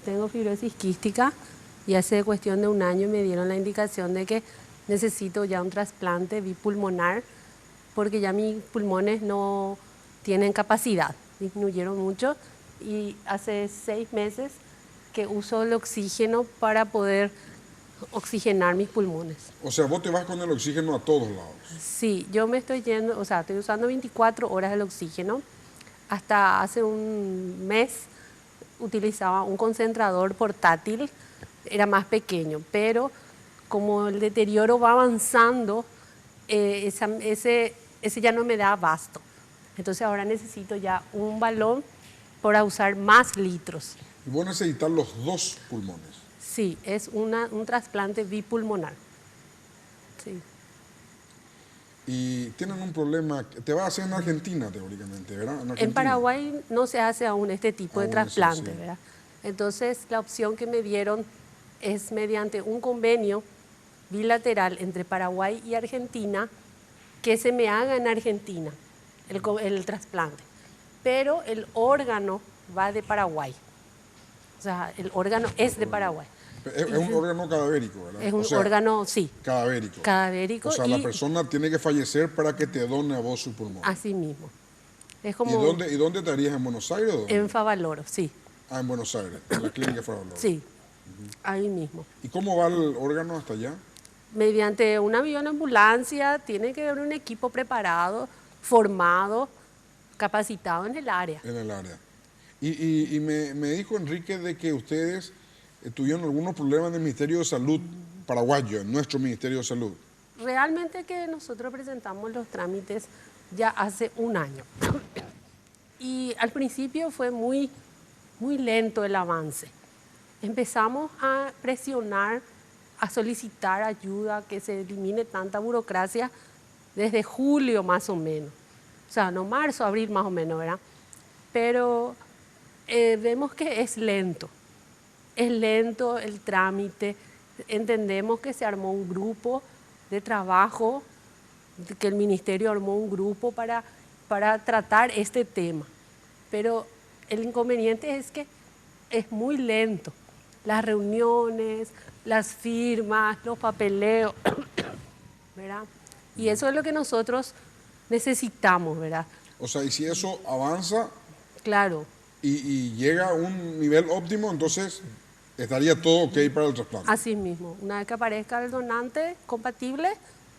tengo fibrosis quística y hace cuestión de 1 año me dieron la indicación de que necesito ya un trasplante bipulmonar porque ya mis pulmones no tienen capacidad, disminuyeron mucho y hace 6 meses que uso el oxígeno para poder oxigenar mis pulmones. O sea, vos te vas con el oxígeno a todos lados. Sí, yo me estoy yendo, o sea, estoy usando 24 horas el oxígeno. Hasta hace un mes utilizaba un concentrador portátil, era más pequeño, pero como el deterioro va avanzando, ese ya no me da abasto. Entonces ahora necesito ya un balón para usar más litros. Y vos necesitas los 2 pulmones. Sí, es un trasplante bipulmonar. Sí. Y tienen un problema, te vas a hacer en Argentina teóricamente, ¿verdad? En Paraguay no se hace aún este tipo de trasplante, sí. ¿verdad? Entonces la opción que me dieron es mediante un convenio bilateral entre Paraguay y Argentina que se me haga en Argentina el trasplante, pero el órgano va de Paraguay, o sea, el órgano es de Paraguay. Es un órgano cadavérico, ¿verdad? Es un órgano, sí. Cadavérico. Cadavérico. O sea, la persona tiene que fallecer para que te done a vos su pulmón. Así mismo. Es como ¿Y dónde te harías? ¿En Buenos Aires o dónde? En Favaloro, sí. Ah, en Buenos Aires, en la clínica Favaloro. Sí, ahí mismo. ¿Y cómo va el órgano hasta allá? Mediante un avión ambulancia, tiene que haber un equipo preparado, formado, capacitado en el área. En el área. Y me dijo Enrique de que ustedes tuvieron algunos problemas en el Ministerio de Salud paraguayo, en nuestro Ministerio de Salud. Realmente que nosotros presentamos los trámites ya hace 1 año. Y al principio fue muy lento el avance. Empezamos a presionar, a solicitar ayuda, que se elimine tanta burocracia desde julio más o menos. O sea, no marzo, abril más o menos, ¿verdad? Pero vemos que es lento. Es lento el trámite. Entendemos que se armó un grupo de trabajo, que el ministerio armó un grupo para tratar este tema. Pero el inconveniente es que es muy lento. Las reuniones, las firmas, los papeleos, ¿verdad? Y eso es lo que nosotros necesitamos, ¿verdad? O sea, y si eso avanza Claro. y llega a un nivel óptimo, entonces estaría todo ok para el trasplante. Así mismo, una vez que aparezca el donante compatible,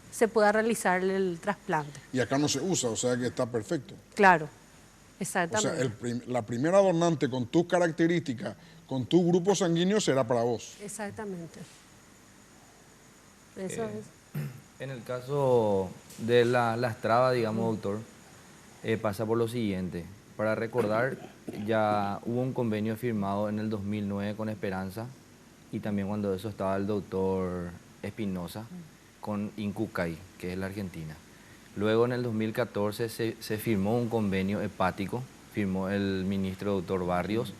se pueda realizar el trasplante. Y acá no se usa, o sea que está perfecto. Claro, O exactamente. sea, la primera donante con tus características, con tu grupo sanguíneo, será para vos. Exactamente. Eso es. En el caso de las trabas, digamos, doctor, pasa por lo siguiente. Para recordar, ya hubo un convenio firmado en el 2009 con Esperanza y también cuando eso estaba el doctor Espinosa con Incucay, que es la Argentina. Luego en el 2014 se firmó un convenio hepático, firmó el ministro doctor Barrios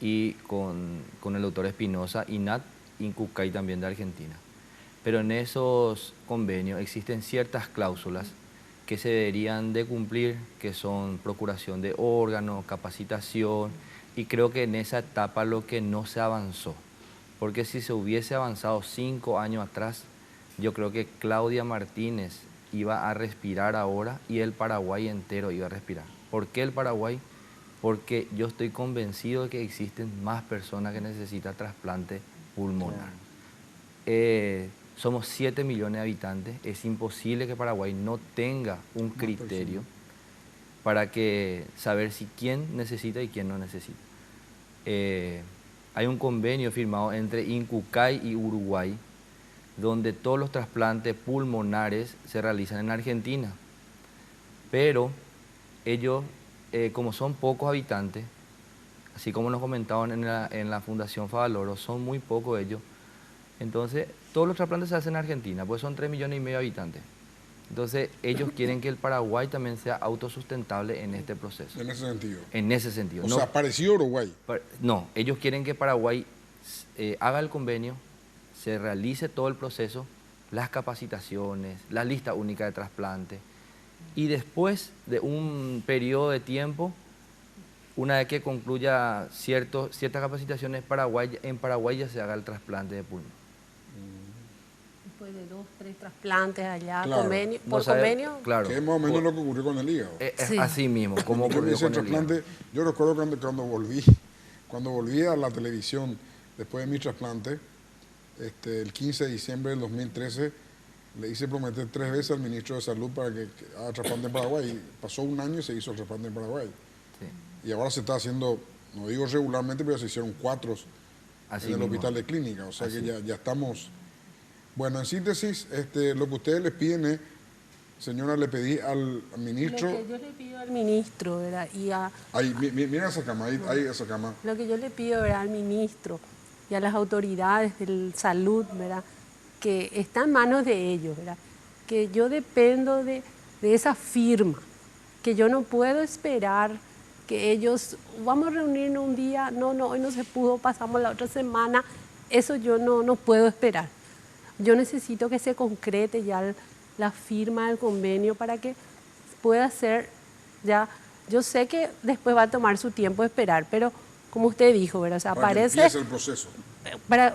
y con el doctor Espinosa, INAT, Incucay también de Argentina. Pero en esos convenios existen ciertas cláusulas que se deberían de cumplir, que son procuración de órganos, capacitación, y creo que en esa etapa lo que no se avanzó, porque si se hubiese avanzado 5 años atrás, yo creo que Claudia Martínez iba a respirar ahora y el Paraguay entero iba a respirar. ¿Por qué el Paraguay? Porque yo estoy convencido de que existen más personas que necesitan trasplante pulmonar. Somos 7 millones de habitantes, es imposible que Paraguay no tenga un criterio para saber si quién necesita y quién no necesita. Hay un convenio firmado entre Incucay y Uruguay, donde todos los trasplantes pulmonares se realizan en Argentina. Pero ellos, como son pocos habitantes, así como nos comentaban en la Fundación Favaloro, son muy pocos ellos. Entonces, todos los trasplantes se hacen en Argentina, pues son 3,5 millones de habitantes. Entonces, ellos quieren que el Paraguay también sea autosustentable en este proceso. En ese sentido. En ese sentido. O sea, parecido a Uruguay. No, ellos quieren que Paraguay haga el convenio, se realice todo el proceso, las capacitaciones, la lista única de trasplante, y después de un periodo de tiempo, una vez que concluya ciertas capacitaciones, en Paraguay ya se haga el trasplante de pulmón. Después de 2, 3 trasplantes allá, Claro. convenio, No por sabe, convenio. claro. Que es más o menos lo que ocurrió con el hígado. Sí. Así mismo, como Yo ocurrió hice el con el hígado. trasplante, yo recuerdo cuando volví a la televisión después de mi trasplante, el 15 de diciembre del 2013, le hice prometer 3 veces al ministro de Salud para que haga trasplante en Paraguay. Y pasó un año y se hizo el trasplante en Paraguay. Sí. Y ahora se está haciendo, no digo regularmente, pero se hicieron 4 Así en el mismo. hospital de clínica. O sea Así. que ya estamos. Bueno, en síntesis, lo que ustedes les piden es, señora, le pedí al ministro. Lo que yo le pido al ministro, ¿verdad? Y a, Ahí, mira esa cama, ahí esa cama. lo que yo le pido, ¿verdad?, al ministro y a las autoridades de salud, ¿verdad?, que está en manos de ellos, ¿verdad?, que yo dependo de esa firma, que yo no puedo esperar que ellos, vamos a reunirnos un día, no, hoy no se pudo, pasamos la otra semana, eso yo no puedo esperar. Yo necesito que se concrete ya la firma del convenio para que pueda ser ya. Yo sé que después va a tomar su tiempo de esperar, pero como usted dijo, ¿verdad? O sea, Para que aparece, empiece el proceso.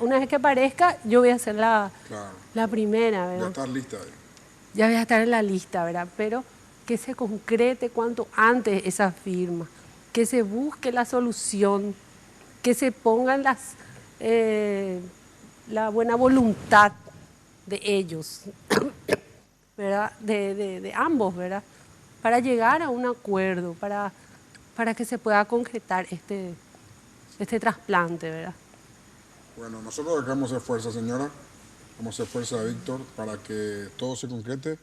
una vez que aparezca, yo voy a ser la primera, Ya ¿verdad? estás lista ahí. Ya voy a estar en la lista, ¿verdad? Pero que se concrete cuanto antes esa firma, que se busque la solución, que se pongan la buena voluntad de ellos, ¿verdad? De ambos, ¿verdad? Para llegar a un acuerdo, para que se pueda concretar este trasplante, ¿verdad? Bueno, nosotros acá vamos a hacer fuerza, señora. Vamos a hacer fuerza a Víctor para que todo se concrete.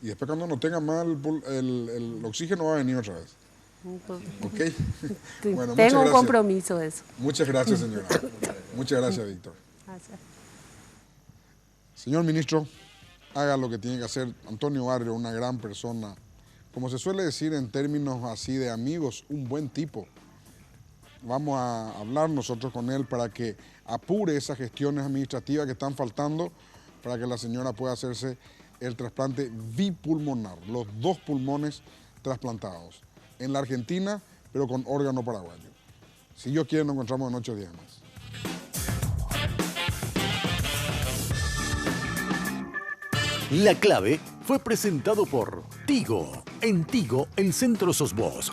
Y después cuando no tenga más el oxígeno va a venir otra vez. ¿Ok? Bueno, Tengo un compromiso de eso. Muchas gracias, señora. Muchas gracias, Víctor. Gracias. Señor ministro, haga lo que tiene que hacer. Antonio Barrio, una gran persona. Como se suele decir en términos así de amigos, un buen tipo. Vamos a hablar nosotros con él para que apure esas gestiones administrativas que están faltando para que la señora pueda hacerse el trasplante bipulmonar, los 2 pulmones trasplantados en la Argentina, pero con órgano paraguayo. Si Dios quiere, nos encontramos en 8 días más. La Clave fue presentado por Tigo. En Tigo, el centro sos vos.